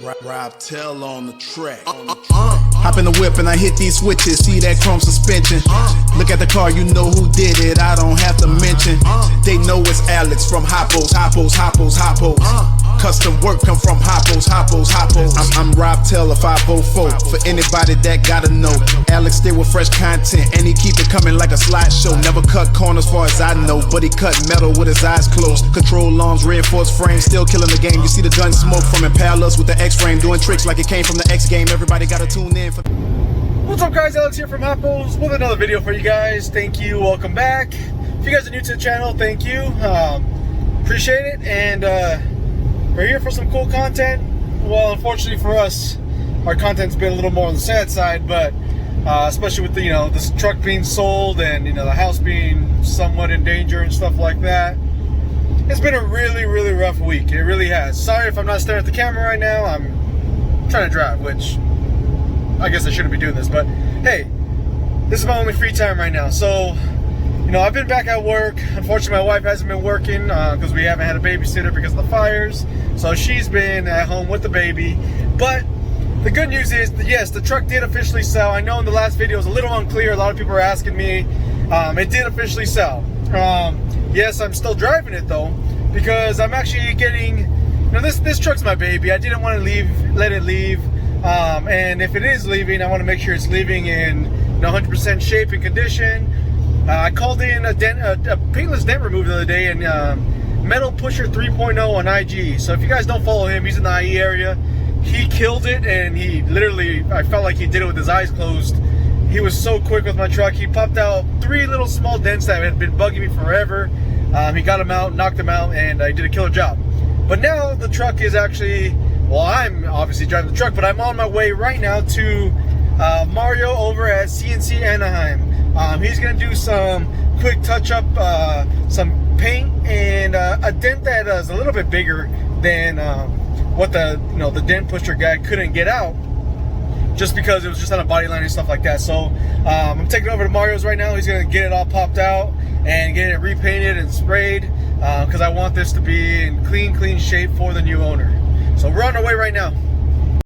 Rob Tell on the track. Hop in the whip and I hit these switches. See that chrome suspension. Look at the car, you know who did it. I don't have to mention. They know it's Alex from Hoppos. Custom work come from Hoppos. I'm Rob Taylor 504. For anybody that gotta know, Alex stay with fresh content and he keep it coming like a slideshow. Never cut corners far as I know, but he cut metal with his eyes closed. Control arms, reinforced frames, still killing the game. You see the gun smoke from Impalas with the X-frame, doing tricks like it came from the X game. Everybody gotta tune in for. What's up, guys? Alex here from Hoppos with another video for you guys. Thank you, welcome back. If you guys are new to the channel, thank you. Appreciate it, and we're here for some cool content. Well, unfortunately for us, our content's been a little more on the sad side, but especially with the, this truck being sold and the house being somewhat in danger and stuff like that. It's been a really, really rough week. It really has. Sorry if I'm not staring at the camera right now. I'm trying to drive, which I guess I shouldn't be doing this, but hey, this is my only free time right now. So, I've been back at work. Unfortunately, my wife hasn't been working because we haven't had a babysitter because of the fires. So she's been at home with the baby. But the good news is that, yes, the truck did officially sell. I know in the last video it was a little unclear. A lot of people were asking me. It did officially sell. Yes, I'm still driving it though, because I'm actually getting, this truck's my baby. I didn't want to let it leave. And if it is leaving, I want to make sure it's leaving in 100% shape and condition. I called in a paintless dent remover the other day, and Metal Pusher 3.0 on IG. So if you guys don't follow him, he's in the IE area. He killed it, and he literally, I felt like he did it with his eyes closed. He was so quick with my truck. He popped out 3 little small dents that had been bugging me forever. He got them out, knocked them out, and I did a killer job. But now the truck is actually, well, I'm obviously driving the truck, but I'm on my way right now to Mario over at CNC Anaheim. He's gonna do some quick touch-up, some paint, and a dent that is a little bit bigger than what the dent pusher guy couldn't get out, just because it was just on a body line and stuff like that. So I'm taking it over to Mario's right now. He's gonna get it all popped out and get it repainted and sprayed, because I want this to be in clean shape for the new owner. So we're on our way right now.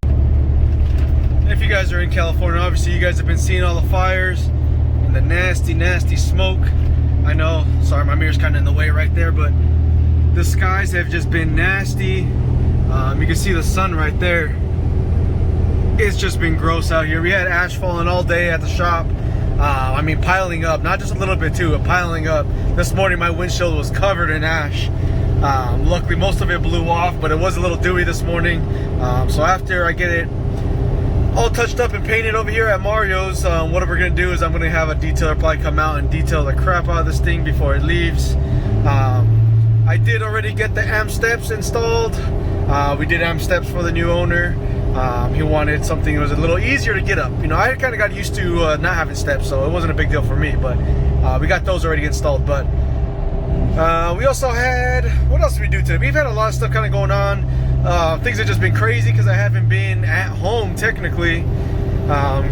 And if you guys are in California, obviously you guys have been seeing all the fires and the nasty smoke. I know, sorry, my mirror's kind of in the way right there, but the skies have just been nasty. You can see the sun right there. It's just been gross out here. We had ash falling all day at the shop. I mean, piling up, not just a little bit too, but piling up. This morning my windshield was covered in ash. Luckily most of it blew off, but it was a little dewy this morning. So after I get it all touched up and painted over here at Mario's, what we're gonna do is I'm gonna have a detailer probably come out and detail the crap out of this thing before it leaves. I did already get the amp steps installed. We did amp steps for the new owner. He wanted something that was a little easier to get up. I kind of got used to not having steps, so it wasn't a big deal for me, but we got those already installed. But we also had, what else did we do today? We've had a lot of stuff kind of going on. Things have just been crazy because I haven't been at home technically.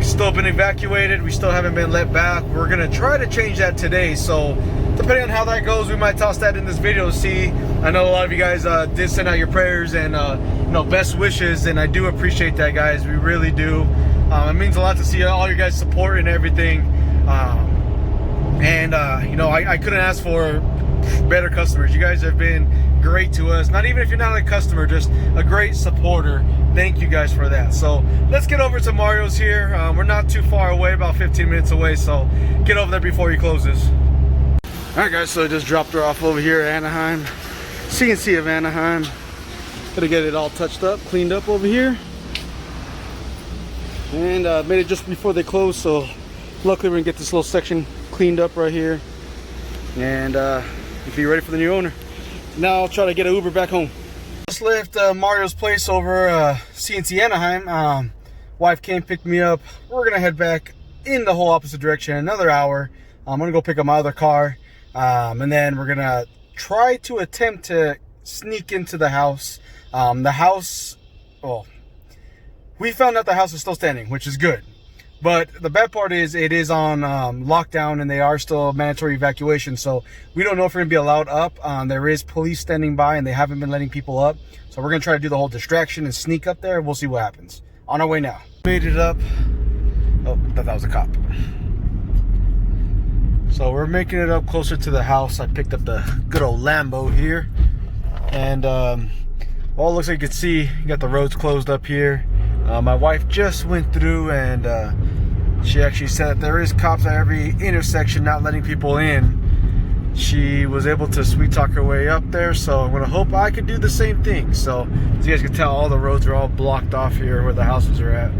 Still been evacuated. We still haven't been let back. We're gonna try to change that today, so depending on how that goes, we might toss that in this video to see. I know a lot of you guys did send out your prayers and best wishes, and I do appreciate that, guys. We really do. It means a lot to see all your guys' support and everything. I couldn't ask for better customers. You guys have been great to us. Not even if you're not a customer, just a great supporter. Thank you guys for that. So let's get over to Mario's here. We're not too far away, about 15 minutes away, so get over there before he closes. Alright guys, so I just dropped her off over here at Anaheim, CNC of Anaheim. Gonna get it all touched up, cleaned up over here, and made it just before they close, so luckily we're gonna get this little section cleaned up right here and be ready for the new owner. Now I'll try to get an Uber back home. Just left Mario's place over CNC Anaheim. Wife came pick me up. We're gonna head back in the whole opposite direction, another hour. I'm gonna go pick up my other car, and then we're gonna try to attempt to sneak into the house. We found out the house is still standing, which is good. But the bad part is it is on lockdown, and they are still mandatory evacuation. So we don't know if we're gonna be allowed up. There is police standing by, and they haven't been letting people up. So we're gonna try to do the whole distraction and sneak up there. We'll see what happens. On our way now. Made it up. Oh, thought that was a cop. So we're making it up closer to the house. I picked up the good old Lambo here. And well, it looks like you can see, you got the roads closed up here. My wife just went through, and she actually said that there is cops at every intersection not letting people in. She was able to sweet talk her way up there, so I'm gonna hope I could do the same thing. So as you guys can tell, all the roads are all blocked off here where the houses are at.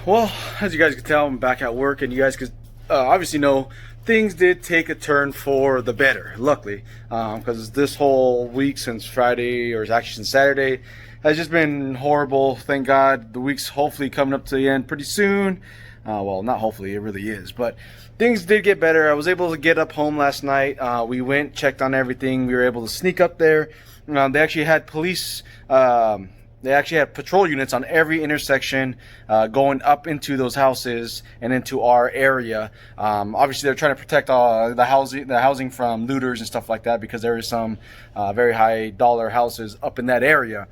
Well, as you guys can tell, I'm back at work, and you guys could obviously know things did take a turn for the better, luckily, because this whole week since Friday, or actually since Saturday, has just been horrible. Thank God the week's hopefully coming up to the end pretty soon. Well, not hopefully, it really is, but things did get better. I was able to get up home last night. We went, checked on everything. We were able to sneak up there. They actually had police. They actually had patrol units on every intersection going up into those houses and into our area. Obviously, they're trying to protect the housing from looters and stuff like that, because there is some very high dollar houses up in that area.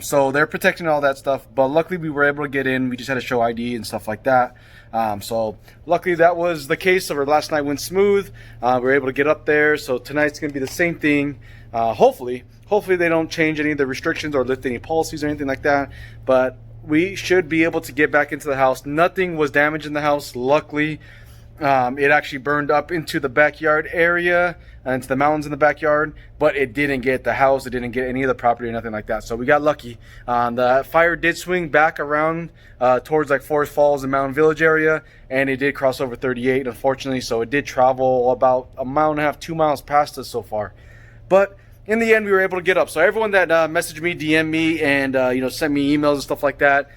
So they're protecting all that stuff. But luckily, we were able to get in. We just had to show ID and stuff like that. So luckily, that was the case. So last night went smooth. We were able to get up there. So tonight's going to be the same thing. Hopefully they don't change any of the restrictions or lift any policies or anything like that. But we should be able to get back into the house. Nothing was damaged in the house, luckily. It actually burned up into the backyard area and into the mountains in the backyard, but it didn't get the house. It didn't get any of the property or nothing like that. So we got lucky. The fire did swing back around towards like Forest Falls and Mountain Village area, and it did cross over 38, unfortunately. So it did travel about 1.5 miles, 2 miles past us so far. But in the end, we were able to get up. So everyone that messaged me, DM me, and sent me emails and stuff like that,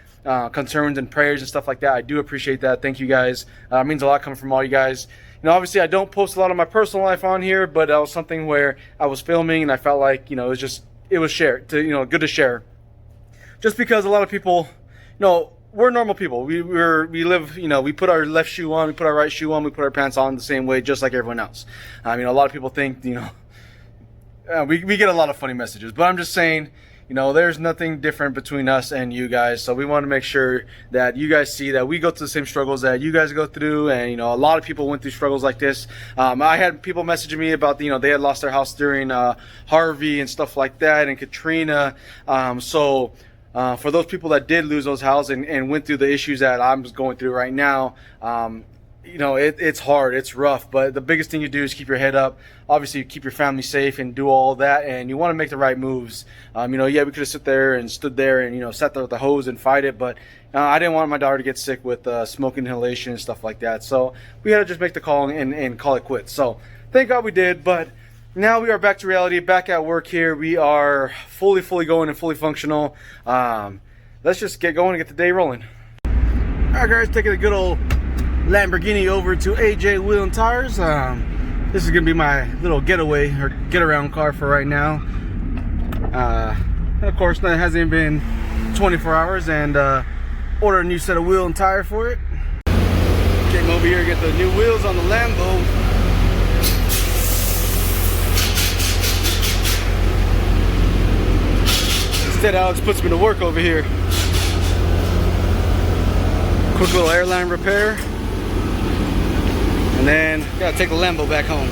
concerns and prayers and stuff like that, I do appreciate that. Thank you guys. It means a lot coming from all you guys. Obviously, I don't post a lot of my personal life on here, but that was something where I was filming, and I felt like it was shared to good to share. Just because a lot of people, we're normal people. We live, we put our left shoe on, we put our right shoe on, we put our pants on the same way, just like everyone else. A lot of people think, we get a lot of funny messages, but I'm just saying, there's nothing different between us and you guys. So we want to make sure that you guys see that we go through the same struggles that you guys go through. And, a lot of people went through struggles like this. I had people messaging me about, they had lost their house during Harvey and stuff like that, and Katrina. So for those people that did lose those houses and went through the issues that I'm going through right now, it's hard, it's rough, but the biggest thing you do is keep your head up. Obviously, keep your family safe and do all that, and you want to make the right moves. We could have stood there and sat there with the hose and fight it, but I didn't want my daughter to get sick with smoke inhalation and stuff like that. So we had to just make the call and call it quits. So thank God we did, but now we are back to reality, back at work here. We are fully going and fully functional. Let's just get going and get the day rolling. All right, guys, taking a good old Lamborghini over to AJ Wheel and Tires. This is gonna be my little getaway or get around car for right now. Of course, it hasn't been 24 hours, and ordered a new set of wheel and tire for it. Came over here to get the new wheels on the Lambo. Instead, Alex puts me to work over here. Quick little airline repair. And then gotta take the Lambo back home.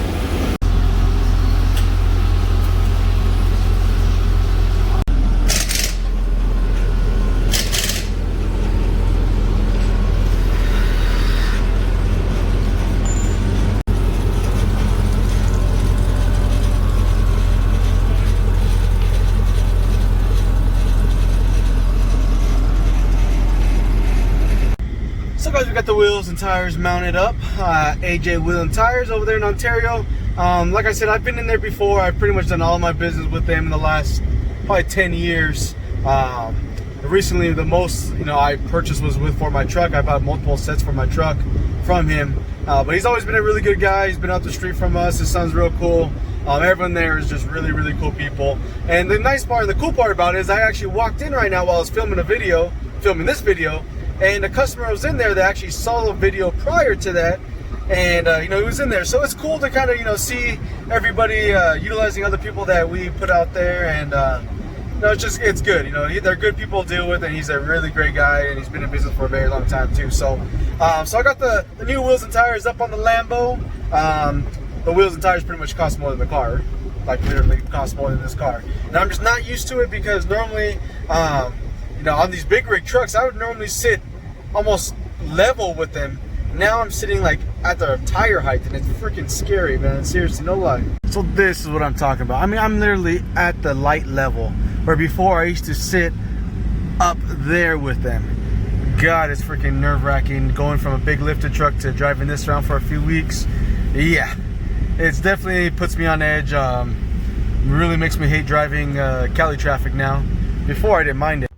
So guys, we got the wheels and tires mounted up. AJ Wheel and Tires over there in Ontario. Like I said, I've been in there before. I've pretty much done all my business with them in the last probably 10 years. recently the most I purchased was for my truck. I bought multiple sets for my truck from him, but he's always been a really good guy. He's been out the street from us. His son's real cool. Everyone there is just really, really cool people. And the nice part and the cool part about it is I actually walked in right now while I was filming this video, and a customer was in there that actually saw a video prior to that, and he was in there. So it's cool to kind of see everybody utilizing other people that we put out there, and it's good. They're good people to deal with, and he's a really great guy, and he's been in business for a very long time too. So so I got the new wheels and tires up on the Lambo. The wheels and tires pretty much cost more than the car, like literally cost more than this car. And I'm just not used to it because normally, on these big rig trucks, I would normally sit almost level with them. Now I'm sitting like at the tire height, and it's freaking scary, man. Seriously, no lie. So this is what I'm talking about. I mean, I'm literally at the light level, where before I used to sit up there with them. God, it's freaking nerve-wracking going from a big lifted truck to driving this around for a few weeks. Yeah. It's definitely puts me on edge. Really makes me hate driving Cali traffic now. Before I didn't mind it.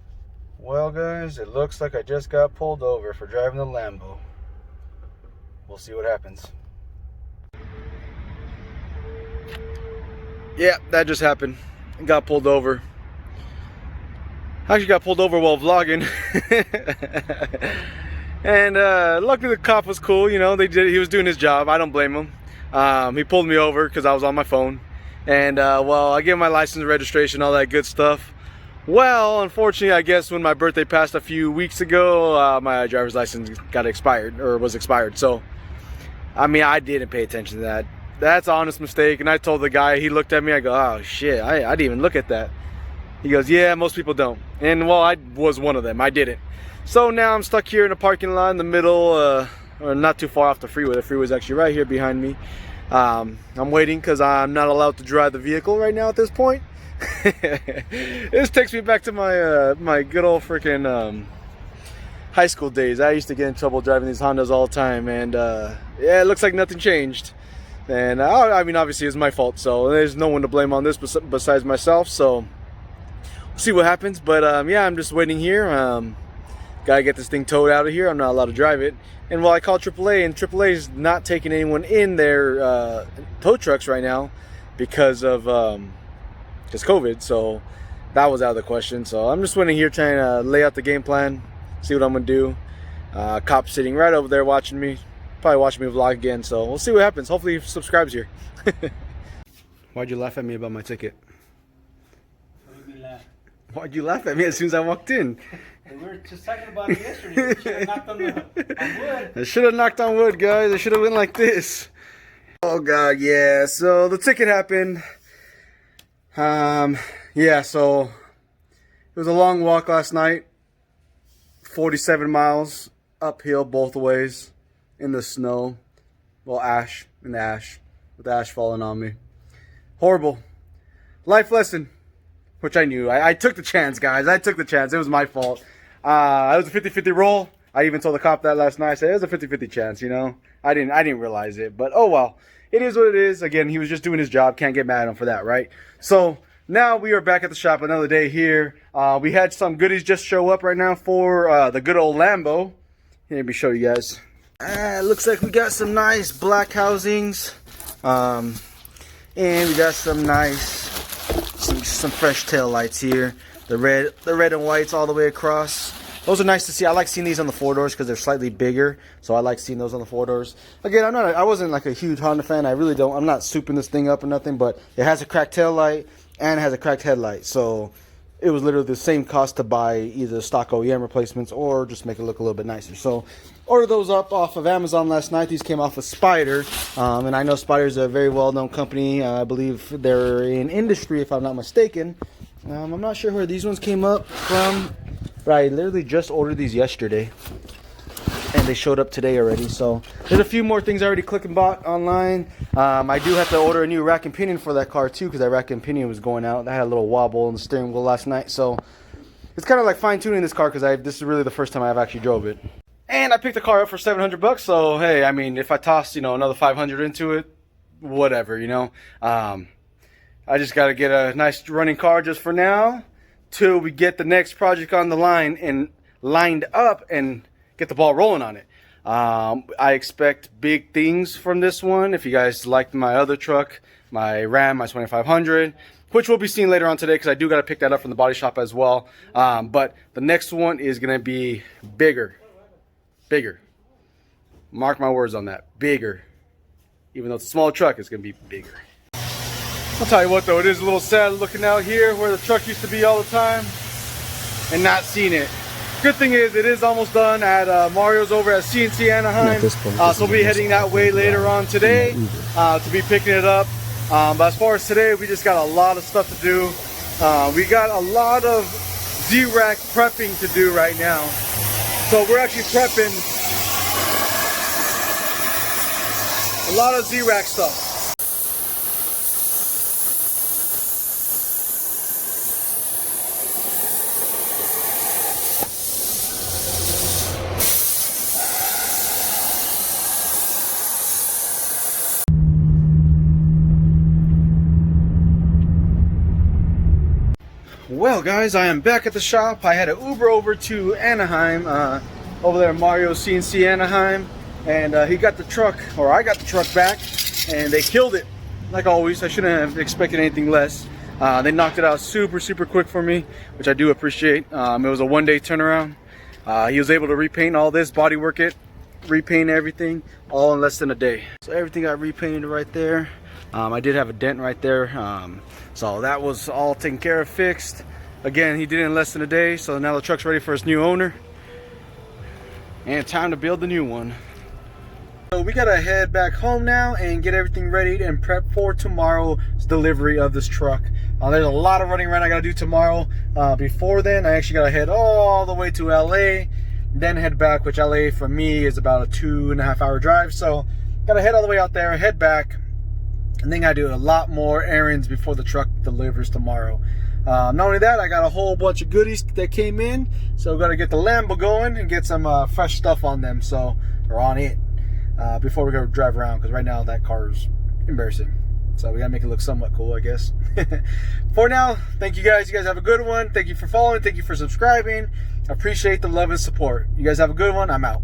Well guys, it looks like I just got pulled over for driving the Lambo. We'll see what happens. Yeah, that just happened. I got pulled over. I actually got pulled over while vlogging. And luckily the cop was cool, he was doing his job. I don't blame him. He pulled me over because I was on my phone, and well, I gave him my license, registration, all that good stuff. Well, unfortunately, I guess when my birthday passed a few weeks ago, my driver's license was expired. So, I mean, I didn't pay attention to that. That's an honest mistake. And I told the guy, he looked at me, I go, oh shit, I didn't even look at that. He goes, yeah, most people don't. And well, I was one of them. I didn't. So now I'm stuck here in a parking lot in the middle, or not too far off the freeway. The freeway's actually right here behind me. I'm waiting because I'm not allowed to drive the vehicle right now at this point. This takes me back to my my good old freaking high school days. I used to get in trouble driving these Hondas all the time, and yeah, it looks like nothing changed. And I mean, obviously it's my fault, so there's no one to blame on this besides myself. So we'll see what happens. But yeah, I'm just waiting here. Gotta get this thing towed out of here. I'm not allowed to drive it. And while I called AAA, and AAA is not taking anyone in their tow trucks right now because of COVID. So that was out of the question. So I'm just waiting here trying to lay out the game plan, see what I'm gonna do. Cop sitting right over there watching me, probably watching me vlog again. So we'll see what happens. Hopefully he subscribes here. Why'd you laugh at me about my ticket? What do you mean laugh? Why'd you laugh at me as soon as I walked in? We were just talking about it yesterday. You should have knocked on wood. I should have knocked on wood, guys. I should have went like this. Oh god, yeah. So the ticket happened. Yeah, so it was a long walk last night. 47 miles uphill both ways in the snow. Well, ash, in the ash, with the ash falling on me. Horrible. Life lesson, which I knew. I took the chance, guys. I took the chance. It was my fault. It was a 50-50 roll. I even told the cop that last night. I said it was a 50-50 chance, I didn't realize it, but oh well. It is what it is. Again, he was just doing his job. Can't get mad at him for that, right? So now we are back at the shop another day here. We had some goodies just show up right now for the good old Lambo. Here, let me show you guys. Looks like we got some nice black housings. And we got some nice, some fresh tail lights here. The red and whites all the way across. Those are nice to see. I like seeing these on the four doors because they're slightly bigger. So I like seeing those on the four doors. Again, I wasn't like a huge Honda fan. I really don't. I'm not souping this thing up or nothing. But it has a cracked tail light and it has a cracked headlight. So it was literally the same cost to buy either stock OEM replacements or just make it look a little bit nicer. So ordered those up off of Amazon last night. These came off of Spider. And I know Spider is a very well-known company. I believe they're in industry, if I'm not mistaken. I'm not sure where these ones came up from, but I literally just ordered these yesterday and they showed up today already. So there's a few more things I already clicked and bought online. I do have to order a new rack and pinion for that car too, because that rack and pinion was going out. I had a little wobble in the steering wheel last night, so it's kind of like fine-tuning this car because this is really the first time I've actually drove it. And I picked the car up for $700, so hey, I mean, if I toss another $500 into it, whatever, I just got to get a nice running car just for now. till we get the next project on the line and lined up and get the ball rolling on it. I expect big things from this one. If you guys liked my other truck, my Ram, my 2500, which we'll be seeing later on today because I do got to pick that up from the body shop as well. But the next one is going to be bigger. Bigger. Mark my words on that. Bigger. Even though it's a small truck, it's going to be bigger. I'll tell you what though, it is a little sad looking out here where the truck used to be all the time and not seeing it. Good thing is it is almost done at Mario's over at CNC Anaheim. So we'll be heading that way later on today to be picking it up. But as far as today, we just got a lot of stuff to do. We got a lot of Z-Rack prepping to do right now. So we're actually prepping a lot of Z-Rack stuff. Well guys, I am back at the shop. I had an Uber over to Anaheim, over there at Mario CNC Anaheim, and he got the truck, or I got the truck back, and they killed it. Like always, I shouldn't have expected anything less. They knocked it out super quick for me, which I do appreciate. It was a one-day turnaround. He was able to repaint all this, bodywork it, repaint everything, all in less than a day. So everything got repainted right there. I did have a dent right there, so that was all taken care of, fixed. Again, he did it in less than a day, so now the truck's ready for its new owner. And time to build the new one. So we gotta head back home now and get everything ready and prep for tomorrow's delivery of this truck. There's a lot of running around I gotta do tomorrow. Before then, I actually gotta head all the way to LA, then head back, which LA for me is about a 2.5 hour drive. So gotta head all the way out there, head back, and then I do a lot more errands before the truck delivers tomorrow. Not only that, I got a whole bunch of goodies that came in, so we got to get the Lambo going and get some fresh stuff on them, so or on it, before we go drive around, because right now that car is embarrassing. So we gotta make it look somewhat cool, I guess. For now, thank you guys. You guys have a good one. Thank you for following. Thank you for subscribing. I appreciate the love and support. You guys have a good one. I'm out.